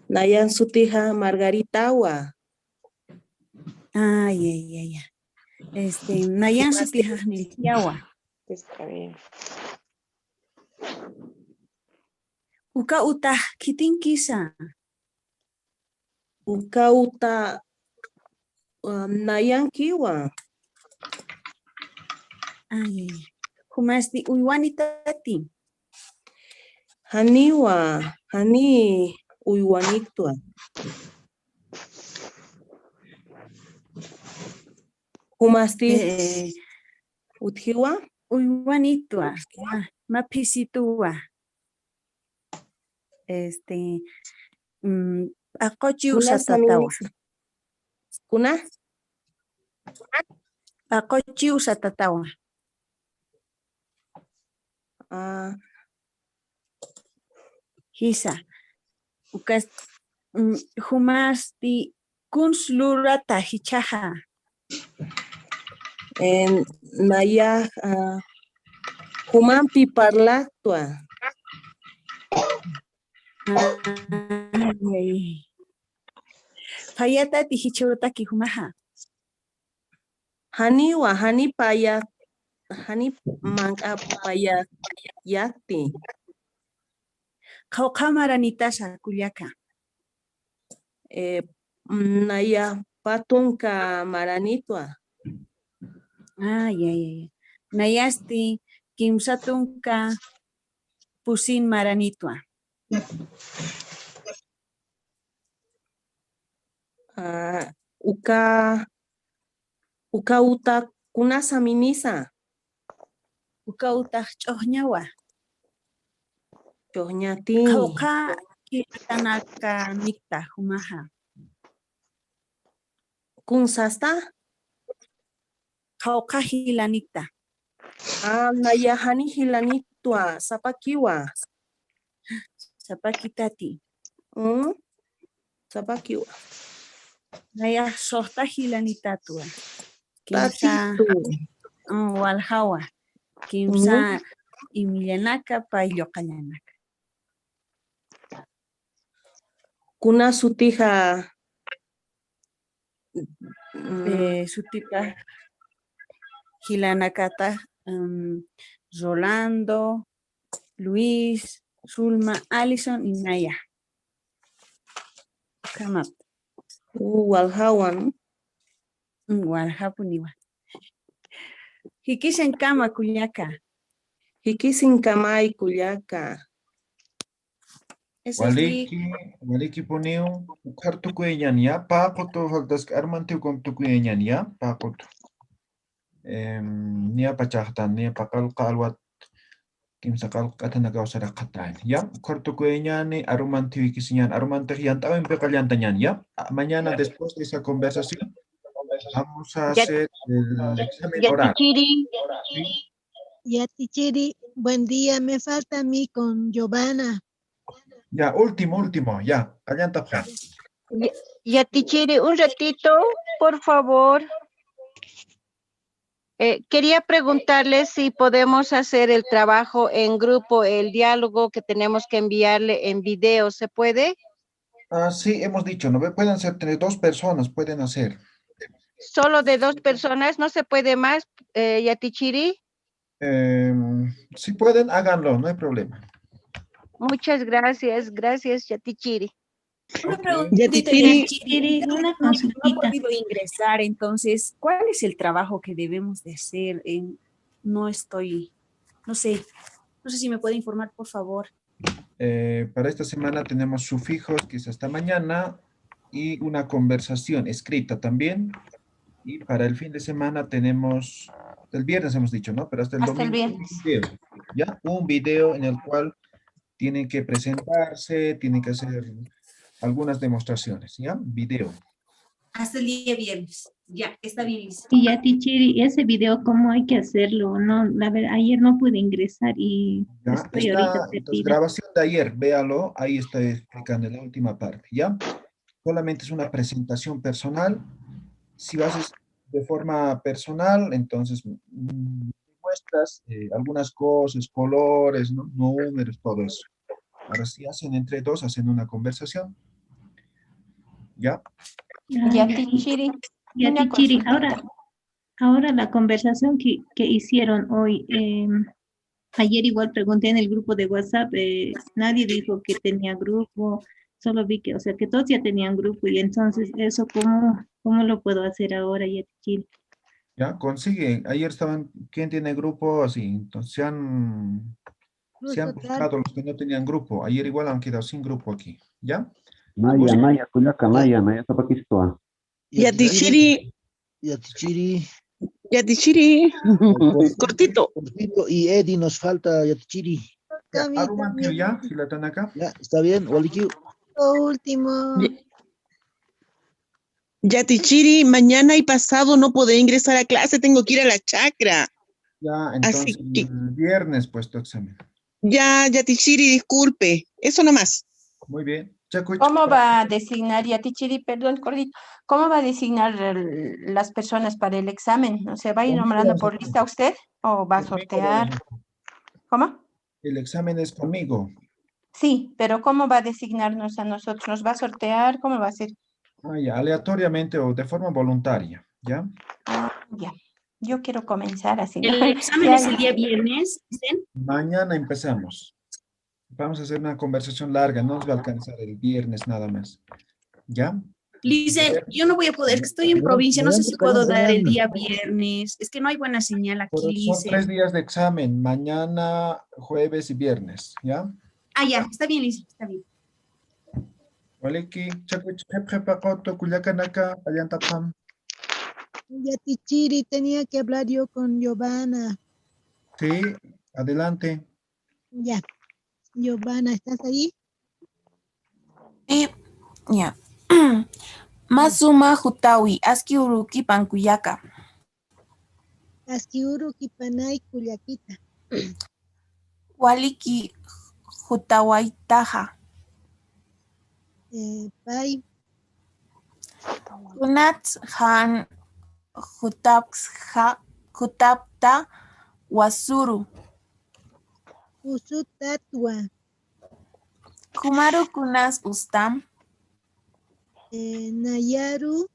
Nayan sutija Margaritawa. Ah, ya. Nayan sutija Nilkiawa. Está bien. Uka uta kitin kisa. Uka uta Nayan kiwa. Ah, ya. Humasti uywanitati. Haniwa, hani uywanitwa. Humasti uthiwa? Uywanitwa, mapisitua. Pacochi usatatawa. Kuna? Pacochi usatatawa. Hisa. Ukas humasti kunslurata hichaha. Naya humampi parlatua. Payata tihichurutaki humaha. Haniwa, hani paya, hani manga paya yakti. Kaukamaranitasha kuliaka. Naya patunka maranitwa. Ya. Nayasti kimsatunka pusin maranitwa. Uka uta kunasa minisa. Uka uta chohñawa. Chohñati. Kauka kitanaka nikta humaha. Kunsasta? Kauka hilanita. Naya hani hilanitwa sapakiwa. Sapakitati. Sapakiwa. Naya sohta hilanitatua. Tatitu. Walhawa. Kimsa imillanaka paylloqallanaka. Kuna sutija. Sutita hilanakata Rolando, Luis, Zulma, Alison y Naya. Come up. Walhawan. Walhapuniwa. Hikisen kama kuliaka. Hikisin kamay kuliaka. Waliki poniu ukartu kueñan ya paquto faltas armantiu con tu kueñan ya paquto. Nia pachahtan nia pakal qalwat kimsa qalqatana kawsara qatan ya ukartu kueñani arumantiu ikisinyan arumantih yantawen peqallantañan ya. Mañana después de esa conversación vamos a hacer el examen oral. Ya, Tichiri, buen día. Me falta a mí con Giovanna. Ya, último, ya. Ya, Tichiri, un ratito, por favor. Quería preguntarle si podemos hacer el trabajo en grupo, el diálogo que tenemos que enviarle en video, ¿se puede? Sí, hemos dicho, ¿no? Pueden ser 2 personas, pueden hacer. ¿Solo de 2 personas? ¿No se puede más, Yatichiri? Si pueden, háganlo, no hay problema. Muchas gracias, Yatichiri. Una preguntita, Yatichiri, una consultita. No ha podido ingresar, entonces, ¿cuál es el trabajo que debemos de hacer? No sé si me puede informar, por favor. Para esta semana tenemos sufijos, que es hasta mañana, y una conversación escrita también. Y para el fin de semana tenemos, el viernes hemos dicho, ¿no? Pero hasta el domingo un video, ¿ya? Un video en el cual tienen que presentarse, tienen que hacer algunas demostraciones, ¿ya? Video. Hasta el día viernes. Ya, está bien, Lisa. Y ya, Tichiri, ese video, ¿cómo hay que hacerlo? No, la verdad, ayer no pude ingresar y ya, estoy ahorita entonces, grabación de ayer, véalo, ahí está explicando en la última parte, ¿ya? Solamente es una presentación personal. Si lo haces de forma personal, entonces muestras algunas cosas, colores, ¿no? Números, todo eso. Ahora si hacen entre 2, hacen una conversación. ¿Ya? Ya, Tichiri. Ahora la conversación que hicieron hoy, ayer igual pregunté en el grupo de WhatsApp, nadie dijo que tenía grupo, solo vi que, o sea, que todos ya tenían grupo y entonces eso, ¿cómo lo puedo hacer ahora, Yatichiri? Ya, consigue. Ayer estaban, ¿quién tiene grupo? Así, entonces Se han buscado los que no tenían grupo. Ayer igual han quedado sin grupo aquí. ¿Ya? Maya, Culiaca, Maya, Tapaquistua. Yatichiri. Yatichiri. Cortito. Cortito. Y Eddie nos falta Yatichiri. Ya, Arumantio ya, si la están acá. Ya, está bien, Waliki. Último. Yatichiri, mañana y pasado no podré ingresar a clase, tengo que ir a la chacra. Ya, entonces el viernes pues tu examen. Ya, Yatichiri, disculpe. Eso nomás. Muy bien. ¿Cómo va a designar, Yatichiri, perdón, cortito, cómo va a designar las personas para el examen? ¿No se va a ir nombrando por lista usted o va a sortear? ¿Cómo? El examen es conmigo. Sí, pero ¿cómo va a designarnos a nosotros? ¿Nos va a sortear? ¿Cómo va a ser? Ya, aleatoriamente o de forma voluntaria, ¿ya? Ya, yo quiero comenzar así. ¿El examen es el día viernes? ¿Dicen? Mañana empezamos. Vamos a hacer una conversación larga, no nos va a alcanzar el viernes nada más. ¿Ya? Lice, yo no voy a poder, que estoy en provincia, no sé si puedo dar el día viernes. Es que no hay buena señal aquí, Son Lice. 3 días de examen, mañana, jueves y viernes, ¿ya? Ya, está bien, Lice, está bien. Waliki, Chacuichepepacoto, Culiacanaka, Allantapam. Yatichiri, tenía que hablar yo con Giovanna. Sí, adelante. Ya. Giovanna, ¿estás ahí? Sí, ya. Masuma Jutawi, Aski Uruki Pankuyaka. Aski Uruki Panay Culiaquita. Waliki Jutawaitaja. Pai. Kunat Han Jutapta Wasuru. Usutatwa. Kumaru Kunas Ustam. Nayaru.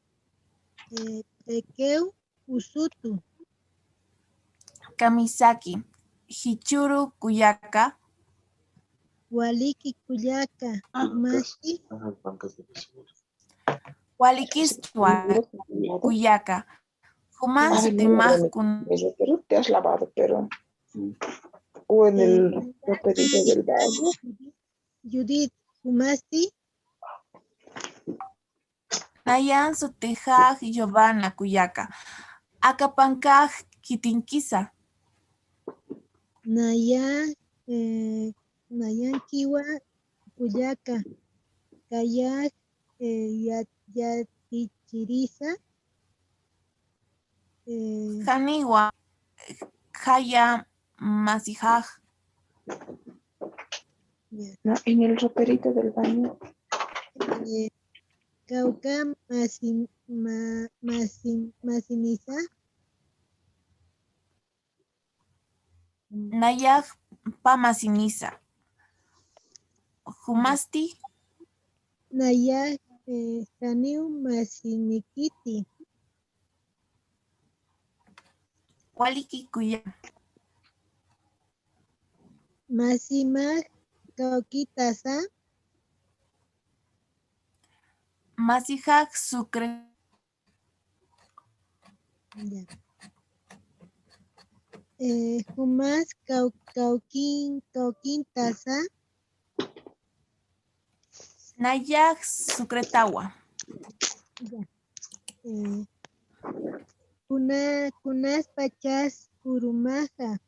Tekeu. Usutu. Kamisaki. Hichuru Kuyaka. Waliki Kuyaka. Mashi. Walikistua Kuyaka. Humas Timahkun. Pero te has lavado, pero... O en el pedido del baño. Judith, ¿fumaste? Nayan Sutijaj Giovanna Kuyaka. Akapankaj Kitinkisa. Nayan Kiwa Kuyaka. Kayak Yatichiriza. Janiwa Jaya Masijaj. No, en el roperito del baño. Cauca Masiniza. Nayaj Pamasiniza. Humasti. Nayaj Janiu Masinikiti. Waliki Kuya. Masima Kaukitasa. Masijaj Sucre. Ya. Humas Kaukintasa. Nayaj Sucretawa. Ya. Kunas Pachas Urumaja.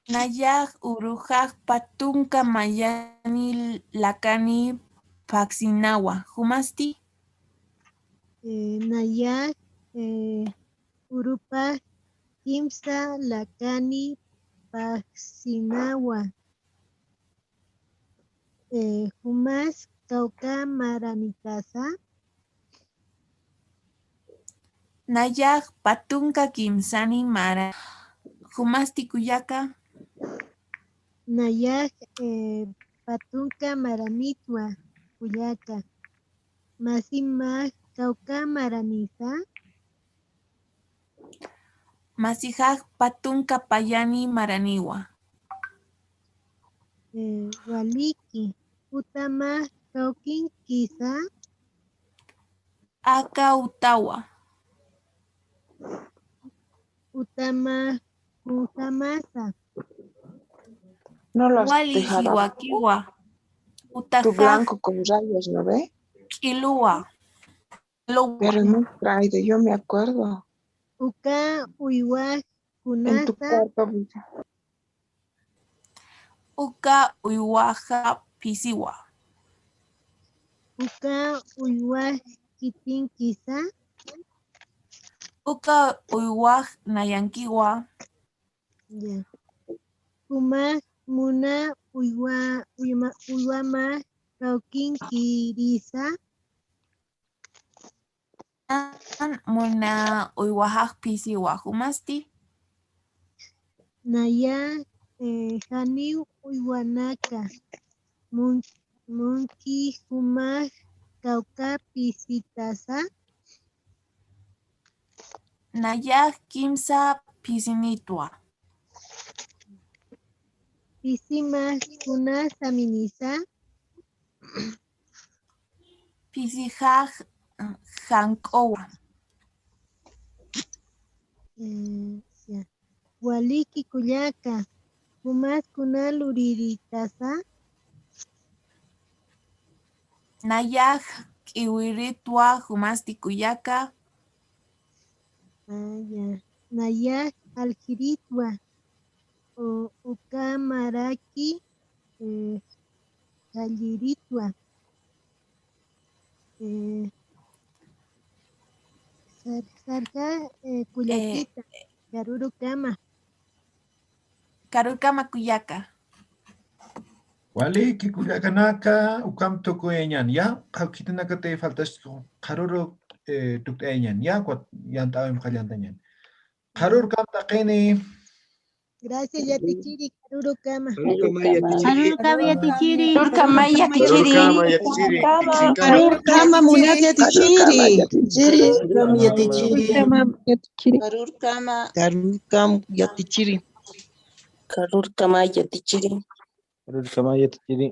Nayaj Urujaj Patunka Mayani Lakani Paxinawa. Humasti. Nayaj Urupa Kimsa Lakani Paxinawa. Humas Cauca Maramitasa. Nayaj Patunka Kimsani Mara. Humasti Kuyaka. Nayaj Patunka Maramitwa Kuyaka. Masima Cauca Maranisa. Masijaj Patunka Payani Maraniwa. Waliki Utama Cauquin Kisa. Aka Utawa. Utama Utamasa. No lo has Wali dejado. hiwakiwa. Tu Utajaj blanco con rayos, ¿no ve? kilua. Pero no he traído, yo me acuerdo. Uka uywa En tu kunasa. cuarto. Uka uywaja pisiwa. Uka uywa kitin kisa. Uka uywaj nayankiwa. Ya. Kuma muna uywama kaukin kirisa. Muna uywajaj pisiwa. Humasti. Naya haniw uywanaka. Munki humaj kauka pisitasa. Nayaj kimsa pisinitwa. Pisima kuna saminisa. Pisijaj jankowa. Ya. Waliki kuyaka. Kumas kuna luriritasa. Nayaj kiwiritwa humasti kuyaka. Ya. Naya aljiritwa. Ukamaraki aljiritwa. Sarja kuyakita. Karuru kama. Karukama kuyaka. Wali kikuyakanaka ukam tukueñan ya qawkitanaka te faltas qaruru tuk'eñan ya yanta'awim qallantañan qarur kamta qini. Gracias yatichiri karuru kama. Karuru kama yatichiri. Karuru kama yatichiri. Karuru kama munat yatichiri. Karur kama yatichiri. Karur kama yatichiri. Karur kama yatichiri.